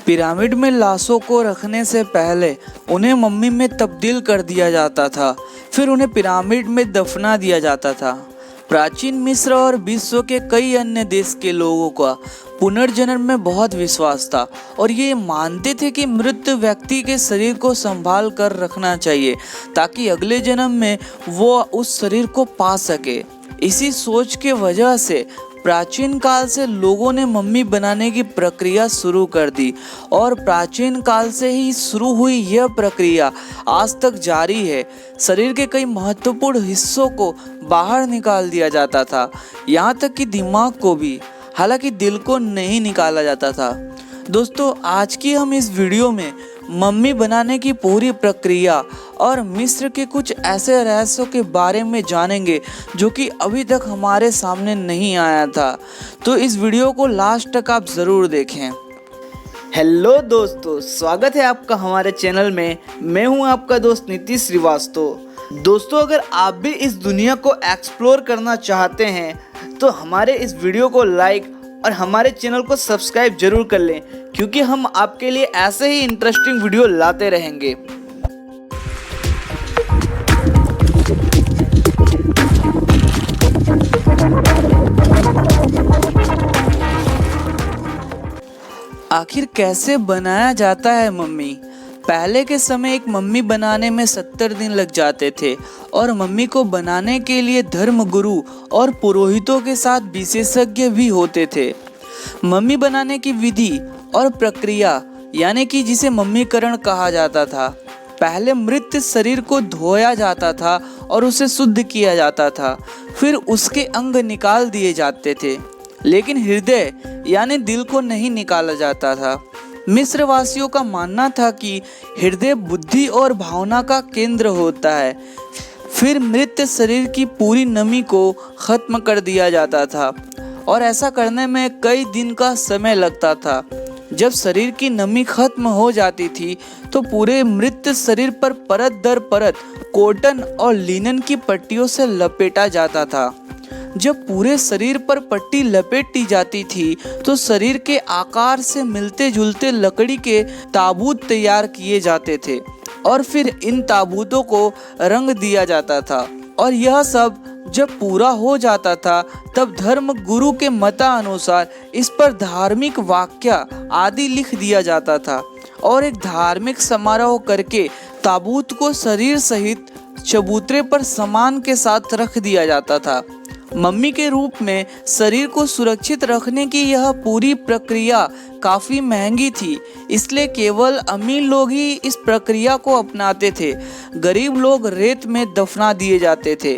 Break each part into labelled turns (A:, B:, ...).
A: Pyramid में लाशों को रखने से पहले उन्हें मम्मी में तब्दील कर दिया जाता था, फिर उन्हें पिरामिड में दफना दिया जाता था। प्राचीन मिस्र और विश्व के कई अन्य देश के लोगों का पुनर्जन्म में बहुत विश्वास था और ये मानते थे कि मृत व्यक्ति के शरीर को संभाल कर रखना चाहिए ताकि अगले जन्म में वो उस शरीर को पा सके। इसी सोच के वजह से प्राचीन काल से लोगों ने मम्मी बनाने की प्रक्रिया शुरू कर दी और प्राचीन काल से ही शुरू हुई यह प्रक्रिया आज तक जारी है। शरीर के कई महत्वपूर्ण हिस्सों को बाहर निकाल दिया जाता था, यहाँ तक कि दिमाग को भी, हालांकि दिल को नहीं निकाला जाता था। दोस्तों, आज की हम इस वीडियो में मम्मी बनाने की पूरी प्रक्रिया और मिस्र के कुछ ऐसे रहस्यों के बारे में जानेंगे जो कि अभी तक हमारे सामने नहीं आया था। तो इस वीडियो को लास्ट तक आप ज़रूर देखें। हेलो दोस्तों, स्वागत है आपका हमारे चैनल में। मैं हूं आपका दोस्त नीतीश श्रीवास्तव। दोस्तों, अगर आप भी इस दुनिया को एक्सप्लोर करना चाहते हैं तो हमारे इस वीडियो को लाइक और हमारे चैनल को सब्सक्राइब जरूर कर लें, क्योंकि हम आपके लिए ऐसे ही इंटरेस्टिंग वीडियो लाते रहेंगे। आखिर कैसे बनाया जाता है मम्मी? पहले के समय एक मम्मी बनाने में 70 दिन लग जाते थे और मम्मी को बनाने के लिए धर्मगुरु और पुरोहितों के साथ विशेषज्ञ भी होते थे। मम्मी बनाने की विधि और प्रक्रिया, यानी कि जिसे मम्मीकरण कहा जाता था, पहले मृत शरीर को धोया जाता था और उसे शुद्ध किया जाता था, फिर उसके अंग निकाल दिए जाते थे, लेकिन हृदय यानी दिल को नहीं निकाला जाता था। मिस्र वासियों का मानना था कि हृदय बुद्धि और भावना का केंद्र होता है। फिर मृत शरीर की पूरी नमी को खत्म कर दिया जाता था और ऐसा करने में कई दिन का समय लगता था। जब शरीर की नमी खत्म हो जाती थी तो पूरे मृत शरीर पर परत दर परत कॉटन और लिनन की पट्टियों से लपेटा जाता था। जब पूरे शरीर पर पट्टी लपेटी जाती थी तो शरीर के आकार से मिलते जुलते लकड़ी के ताबूत तैयार किए जाते थे और फिर इन ताबूतों को रंग दिया जाता था। और यह सब जब पूरा हो जाता था तब धर्म गुरु के मतानुसार इस पर धार्मिक वाक्य आदि लिख दिया जाता था और एक धार्मिक समारोह करके ताबूत को शरीर सहित चबूतरे पर सामान के साथ रख दिया जाता था। मम्मी के रूप में शरीर को सुरक्षित रखने की यह पूरी प्रक्रिया काफ़ी महंगी थी, इसलिए केवल अमीर लोग ही इस प्रक्रिया को अपनाते थे। गरीब लोग रेत में दफना दिए जाते थे।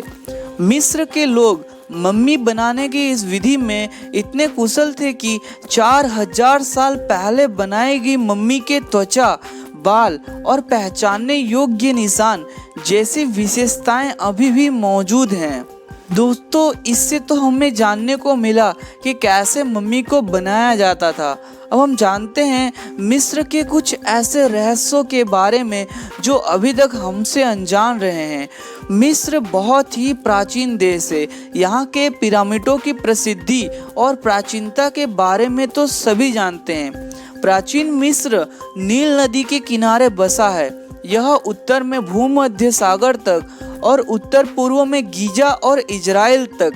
A: मिस्र के लोग मम्मी बनाने की इस विधि में इतने कुशल थे कि 4000 साल पहले बनाई गई मम्मी के त्वचा, बाल और पहचानने योग्य निशान जैसी विशेषताएं अभी भी मौजूद हैं। दोस्तों, इससे तो हमें जानने को मिला कि कैसे मम्मी को बनाया जाता था। अब हम जानते हैं मिस्र के कुछ ऐसे रहस्यों के बारे में जो अभी तक हमसे अनजान रहे हैं। मिस्र बहुत ही प्राचीन देश है। यहाँ के पिरामिडों की प्रसिद्धि और प्राचीनता के बारे में तो सभी जानते हैं। प्राचीन मिस्र नील नदी के किनारे बसा है। यह उत्तर में भूमध्य सागर तक और उत्तर पूर्व में गीजा और इजराइल तक,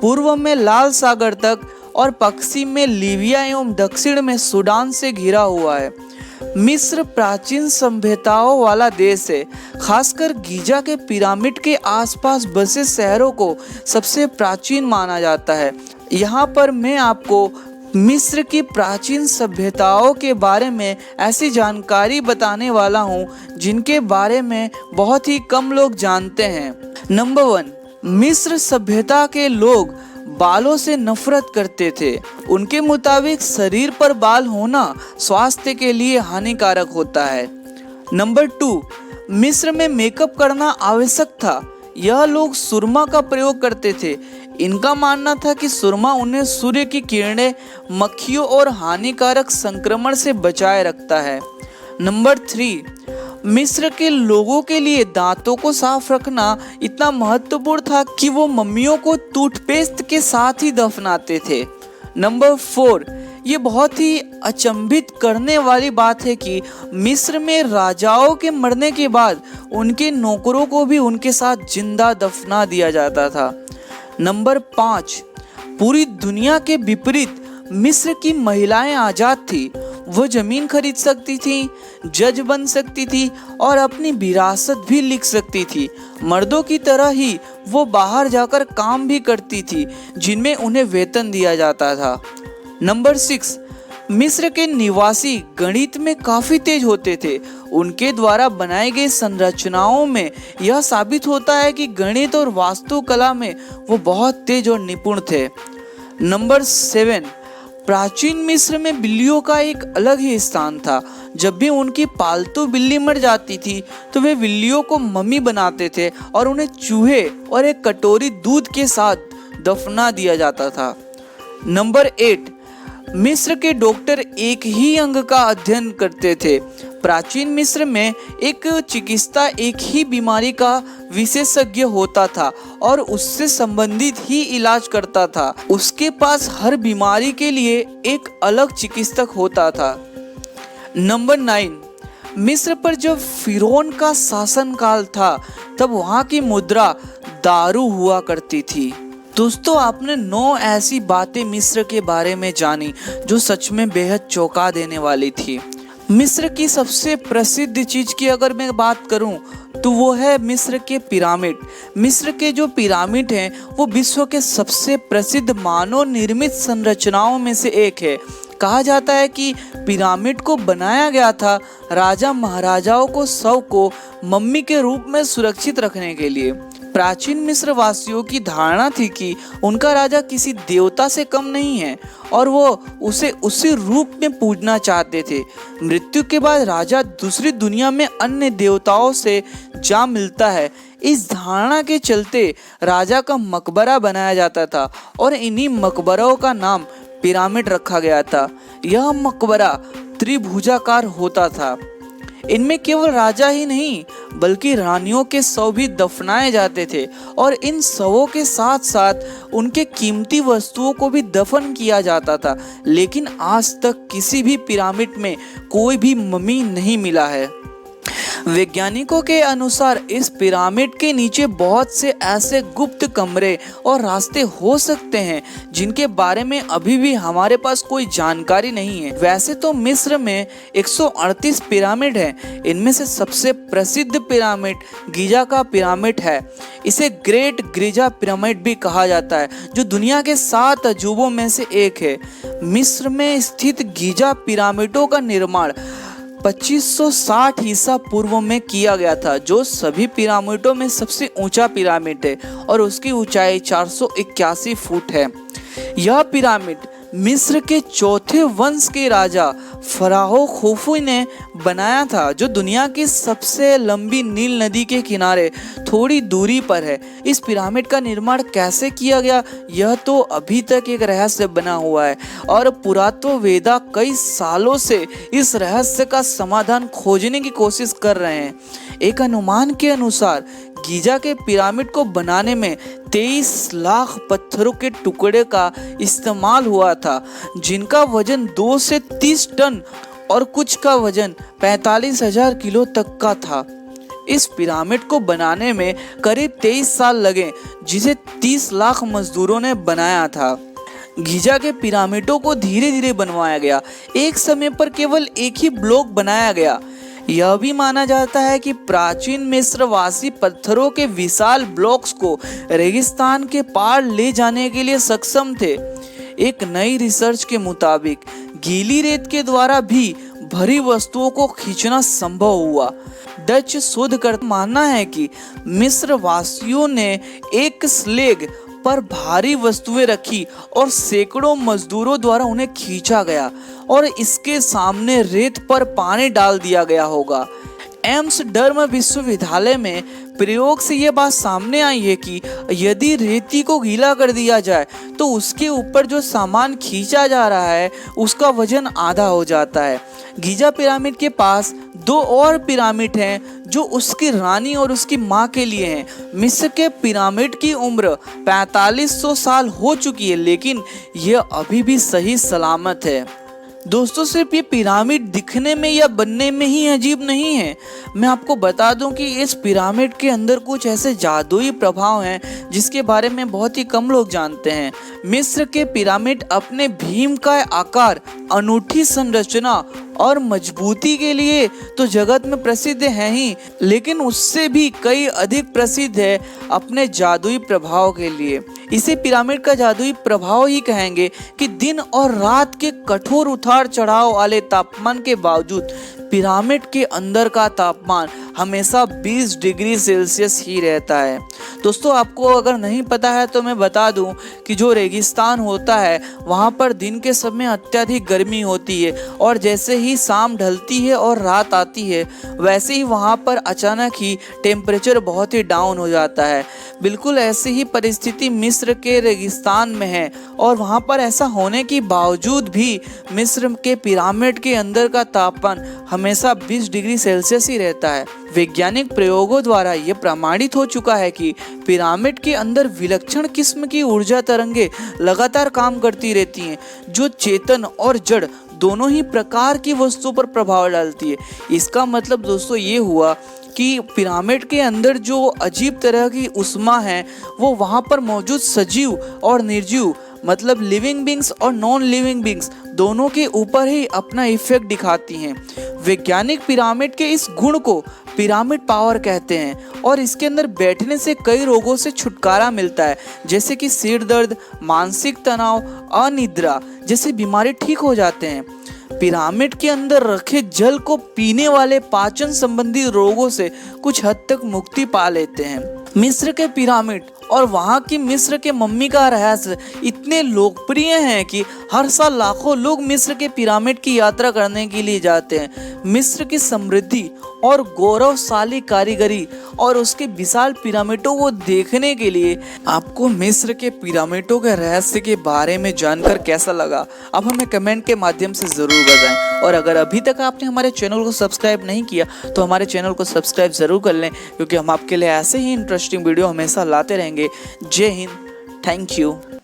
A: पूर्व में लाल सागर तक और पश्चिम में लीबिया एवं दक्षिण में सूडान से घिरा हुआ है। मिस्र प्राचीन सभ्यताओं वाला देश है। खासकर गीजा के पिरामिड के आसपास बसे शहरों को सबसे प्राचीन माना जाता है। यहाँ पर मैं आपको मिस्र की प्राचीन सभ्यताओं के बारे में ऐसी जानकारी बताने वाला हूँ जिनके बारे में बहुत ही कम लोग जानते हैं। नंबर 1, मिस्र सभ्यता के लोग बालों से नफरत करते थे। उनके मुताबिक शरीर पर बाल होना स्वास्थ्य के लिए हानिकारक होता है। नंबर 2, मिस्र में मेकअप करना आवश्यक था। यह लोग सुरमा का प्रयोग करते थे। इनका मानना था कि सुरमा उन्हें सूर्य की किरणें, मक्खियों और हानिकारक संक्रमण से बचाए रखता है। नंबर 3, मिस्र के लोगों के लिए दांतों को साफ रखना इतना महत्वपूर्ण था कि वो मम्मियों को टूथपेस्ट के साथ ही दफनाते थे। नंबर 4, ये बहुत ही अचंभित करने वाली बात है कि मिस्र में राजाओं के मरने के बाद उनके नौकरों को भी उनके साथ जिंदा दफना दिया जाता था। नंबर 5, पूरी दुनिया के विपरीत मिस्र की महिलाएं आजाद थी। वो जमीन खरीद सकती थी, जज बन सकती थी और अपनी विरासत भी लिख सकती थी। मर्दों की तरह ही वो बाहर जाकर काम भी करती थी जिनमें उन्हें वेतन दिया जाता था। नंबर 6, मिस्र के निवासी गणित में काफी तेज होते थे। उनके द्वारा बनाई गई संरचनाओं में यह साबित होता है कि गणित और वास्तुकला में वो बहुत तेज और निपुण थे। नंबर 7, प्राचीन मिस्र में बिल्लियों का एक अलग ही स्थान था। जब भी उनकी पालतू बिल्ली मर जाती थी तो वे बिल्लियों को मम्मी बनाते थे और उन्हें चूहे और एक कटोरी दूध के साथ दफना दिया जाता था। नंबर 8, मिस्र के डॉक्टर एक ही अंग का अध्ययन करते थे। प्राचीन मिस्र में एक चिकित्सा एक ही बीमारी का विशेषज्ञ होता था और उससे संबंधित ही इलाज करता था। उसके पास हर बीमारी के लिए एक अलग चिकित्सक होता था। नंबर 9, मिस्र पर जब फिरौन का शासनकाल था तब वहाँ की मुद्रा दारू हुआ करती थी। दोस्तों, आपने 9 ऐसी बातें मिस्र के बारे में जानी जो सच में बेहद चौंका देने वाली थी। मिस्र की सबसे प्रसिद्ध चीज की अगर मैं बात करूं तो वो है मिस्र के पिरामिड। मिस्र के जो पिरामिड हैं वो विश्व के सबसे प्रसिद्ध मानव निर्मित संरचनाओं में से एक है। कहा जाता है कि पिरामिड को बनाया गया था राजा महाराजाओं को शव को मम्मी के रूप में सुरक्षित रखने के लिए। प्राचीन मिस्र वासियों की धारणा थी कि उनका राजा किसी देवता से कम नहीं है और वो उसे उसी रूप में पूजना चाहते थे। मृत्यु के बाद राजा दूसरी दुनिया में अन्य देवताओं से जा मिलता है। इस धारणा के चलते राजा का मकबरा बनाया जाता था और इन्हीं मकबरों का नाम पिरामिड रखा गया था। यह मकबरा त्रिभुजाकार होता था। इनमें केवल राजा ही नहीं बल्कि रानियों के शव भी दफनाए जाते थे और इन शवों के साथ साथ उनके कीमती वस्तुओं को भी दफन किया जाता था। लेकिन आज तक किसी भी पिरामिड में कोई भी मम्मी नहीं मिला है। वैज्ञानिकों के अनुसार इस पिरामिड के नीचे बहुत से ऐसे गुप्त कमरे और रास्ते हो सकते हैं जिनके बारे में अभी भी हमारे पास कोई जानकारी नहीं है। वैसे तो मिस्र में 138 पिरामिड हैं। इनमें से सबसे प्रसिद्ध पिरामिड गीजा का पिरामिड है। इसे ग्रेट गिजा पिरामिड भी कहा जाता है जो दुनिया के 7 अजूबों में से एक है। मिस्र में स्थित गीजा पिरामिडों का निर्माण 2560 ईसा पूर्व में किया गया था, जो सभी पिरामिडों में सबसे ऊंचा पिरामिड है और उसकी ऊंचाई 481 फुट है। यह पिरामिड मिस्र के चौथे वंश के राजा फराओ खुफू ने बनाया था, जो दुनिया की सबसे लंबी नील नदी के किनारे थोड़ी दूरी पर है। इस पिरामिड का निर्माण कैसे किया गया यह तो अभी तक एक रहस्य बना हुआ है और पुरातत्ववेत्ता कई सालों से इस रहस्य का समाधान खोजने की कोशिश कर रहे हैं। एक अनुमान के अनुसार गीजा के पिरामिड को बनाने में 23 लाख पत्थरों के टुकड़े का इस्तेमाल हुआ था, जिनका वजन 2 से 30 टन और कुछ का वजन 45,000 किलो तक का था। इस पिरामिड को बनाने में करीब 23 साल लगे, जिसे 30 लाख मजदूरों ने बनाया था। गीजा के पिरामिडों को धीरे धीरे बनवाया गया। एक समय पर केवल एक ही ब्लॉक बनाया गया। यह भी माना जाता है कि प्राचीन मिस्रवासी पत्थरों के विशाल ब्लॉक्स को रेगिस्तान के पार ले जाने के लिए सक्षम थे। एक नई रिसर्च के मुताबिक गीली रेत के द्वारा भी भरी वस्तुओं को खींचना संभव हुआ। डच शोधकर्ता मानना है कि मिस्र वासियों ने एक स्लेग पर भारी वस्तुएं रखी और सैकड़ों मजदूरों द्वारा उन्हें खींचा गया और इसके सामने रेत पर पानी डाल दिया गया होगा। एम्स्टर्डम विश्वविद्यालय में प्रयोग से यह बात सामने आई है कि यदि रेती को गीला कर दिया जाए तो उसके ऊपर जो सामान खींचा जा रहा है उसका वजन आधा हो जाता है। गीजा पिरामिड के पास 2 और पिरामिड हैं जो उसकी रानी और उसकी माँ के लिए हैं। मिस्र के पिरामिड की उम्र 4500 साल हो चुकी है, लेकिन यह अभी भी सही सलामत है। दोस्तों सिर्फ ये पिरामिड दिखने में या बनने में ही अजीब नहीं है, मैं आपको बता दूं कि इस पिरामिड के अंदर कुछ ऐसे जादुई प्रभाव हैं जिसके बारे में बहुत ही कम लोग जानते हैं। मिस्र के पिरामिड अपने भीम का आकार, अनूठी संरचना और मजबूती के लिए तो जगत में प्रसिद्ध हैं ही, लेकिन उससे भी कई अधिक प्रसिद्ध है अपने जादुई प्रभाव के लिए। इसे पिरामिड का जादुई प्रभाव ही कहेंगे कि दिन और रात के कठोर उतार चढ़ाव वाले तापमान के बावजूद पिरामिड के अंदर का तापमान हमेशा 20 डिग्री सेल्सियस ही रहता है। दोस्तों आपको अगर नहीं पता है तो मैं बता दूं कि जो रेगिस्तान होता है वहाँ पर दिन के समय अत्यधिक गर्मी होती है और जैसे ही शाम ढलती है और रात आती है वैसे ही वहाँ पर अचानक ही टेम्परेचर बहुत ही डाउन हो जाता है। बिल्कुल ऐसी ही परिस्थिति मिस्र के रेगिस्तान में है और वहाँ पर ऐसा होने के बावजूद भी मिस्र के पिरामिड के अंदर का तापमान हमेशा 20 डिग्री सेल्सियस ही रहता है। वैज्ञानिक प्रयोगों द्वारा यह प्रमाणित हो चुका है कि पिरामिड के अंदर विलक्षण किस्म की ऊर्जा तरंगे लगातार काम करती रहती हैं, जो चेतन और जड़ दोनों ही प्रकार की वस्तुओं पर प्रभाव डालती है। इसका मतलब दोस्तों ये हुआ कि पिरामिड के अंदर जो अजीब तरह की ऊष्मा है वो वहाँ पर मौजूद सजीव और निर्जीव मतलब लिविंग बींग्स और नॉन लिविंग बींग्स दोनों के ऊपर ही अपना इफेक्ट दिखाती हैं। वैज्ञानिक पिरामिड के इस गुण को पिरामिड पावर कहते हैं और इसके अंदर बैठने से कई रोगों से छुटकारा मिलता है, जैसे कि सिर दर्द, मानसिक तनाव, अनिद्रा जैसी बीमारी ठीक हो जाते हैं। पिरामिड के अंदर रखे जल को पीने वाले पाचन संबंधी रोगों से कुछ हद तक मुक्ति पा लेते हैं। मिस्र के पिरामिड और वहाँ की मिस्र के मम्मी का रहस्य इतने लोकप्रिय हैं कि हर साल लाखों लोग मिस्र के पिरामिड की यात्रा करने के लिए जाते हैं। मिस्र की समृद्धि और गौरवशाली कारीगरी और उसके विशाल पिरामिडों को देखने के लिए आपको मिस्र के पिरामिडों के रहस्य के बारे में जानकर कैसा लगा आप हमें कमेंट के माध्यम से ज़रूर बताएं। और अगर अभी तक आपने हमारे चैनल को सब्सक्राइब नहीं किया तो हमारे चैनल को सब्सक्राइब ज़रूर कर लें, क्योंकि हम आपके लिए ऐसे ही इंटरेस्टिंग वीडियो हमेशा लाते रहेंगे। जय हिंद, थैंक यू।